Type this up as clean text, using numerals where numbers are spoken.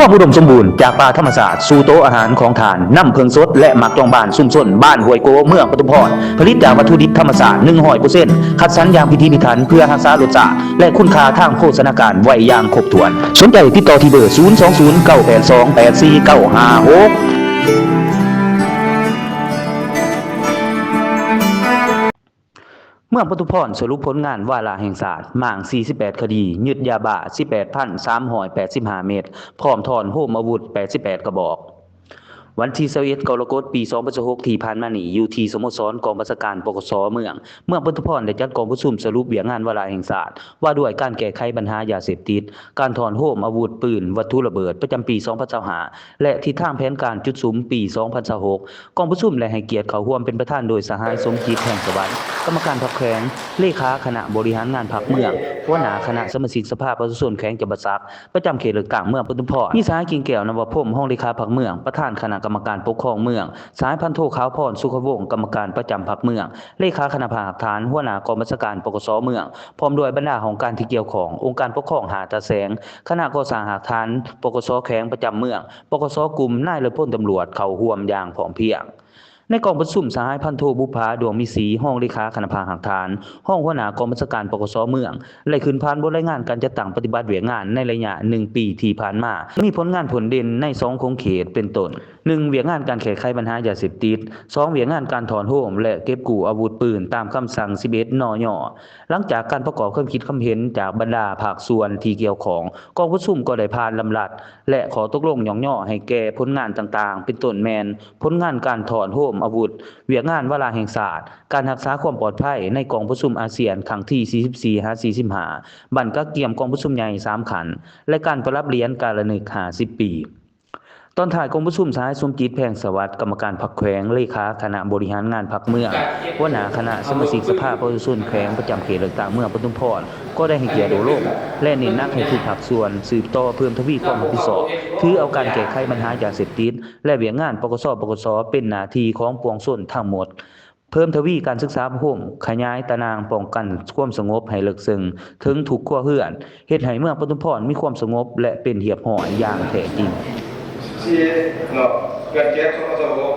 ความอุดมสมบูรณ์จากป่าธรรมศาสตร์สู่โต๊ะอาหารของทานน้ำเพิงสดและหมักจองบ้านซุ่มซ่นบ้านห้วยโกเมืองปทุมพรผลิตจากวัตถุดิบธรรมศาสตร์100%คัดสรรอย่างพิถีพิถันเพื่อรักษารสชาติและคุณค่าทางโภชนาการไว้อย่างครบถ้วนสนใจติดต่อที่เบอร์020-982-84956เมืองปทุมพรสรุปผลงานวาระแห่งศาสตร์หม่าง48คดียึดยาบ้า 18,385 เม็ดพร้อมถอนโฮมอาวุธ88กระบอกวันที่21กรกฎาคมปี2026ที่ผ่านมานี้อยู่ที่สโมสรกองบัญชาการปกสเมืองปทุมพรได้จัดกองประชุมสรุปเวียกงานวาระแห่งศาสตร์ว่าด้วยการแก้ไขปัญหายาเสพติดการถอนโฮมอาวุธปืนวัตถุระเบิดประจำปี2025และทิศทางแผนการจุดสุมปี2026กองประชุมและให้เกียรติเข้าร่วมเป็นประธานโดยสหายสมคิดแห่งสวรรค์กรรมการพรรคแขวงเลขาคณะบริหารงานพรรคเมืองหัวหน้าคณะสมาชิกสภาประชาชนแขวงจำปาสักประจำเขตเลือกตั้งเมืองปทุมพรมีสหายกิ่งแก้วนวพรหมห้องเลขาพรรคเมืองประธานคณะกรรมการปกครองเมืองสายพันโทขาวพรสุขวงศ์กรรมการประจำพรรคเมืองเลขาคณะภาคฐานหัวหน้ากองบัญชาการปกสเมืองพร้อมด้วยบรรดาของการที่เกี่ยวขององค์การปกครองหาดตาแสงคณะก่อสร้างหาดฐานปกสแขวงประจำเมืองปกสกลุ่มนายเรือพลตำรวจเข้าร่วมอย่างพร้อมเพรียงในกองประชุมสหายพันโทบุภาดวงมีศรีห้องเลขาคณะภาคฐานห้องหัวหน้ากองบัญชาการปกสเมืองและขึ้นผ่านบทรายงานการจัดตั้งปฏิบัติเวียกงานในระยะ1ปีที่ผ่านมามีผลงานผลเด่นใน2โครงเขตเป็นต้น1เวียกงานการแก้ไขปัญหายาเสพติด2เวียกงานการถอนโฮมและเก็บกู้อาวุธปืนตามคำสั่ง11นย.หลังจากการประกอบความคิดความเห็นจากบรรดาภาคส่วนที่เกี่ยวข้องกองประชุมก็ได้ผ่านลำดับและขอตกลงย่อให้แก่ผลงานต่างๆเป็นต้นแม่นผลงานการถอนโฮมอาวุธเวียกงานวาระแห่งศาสตร์การรักษาความปลอดภัยในกองประชุมอาเซียนครั้งที่44-45บั้นกักเกี่ยมกองประชุมใหญ่3ขันและการประรับเหรียญการละนึก50 ปีตอนถ่ายกองประชุมสหายสมจิตแพงสวัสดิ์กรรมการพรรคแขวงเลขาคณะบริหารงานพรรคเมืองหัวหน้าคณะสมาชิกสภาประชาชนแขวงประจำเขตเลือกตั้งเมืองปทุมพรก็ได้ให้เกียรติโดโลกและเน้นหนักให้ทุกภาคส่วนสืบต่อเพิ่มทวีความรับผิดชอบถือเอาการแก้ไขปัญหายาเสพติดและเวียกงานปกสเป็นหน้าที่ของปวงชนทั้งหมดเพิ่มทวีการศึกษาพร้อมขยายตารางป้องกันความสงบให้ลึกซึ้งถึงทุกครัวเรือนเฮ็ดให้เมืองปทุมพรมีความสงบและเป็นเรียบร้อยอย่างแท้จริงperché no, perché sono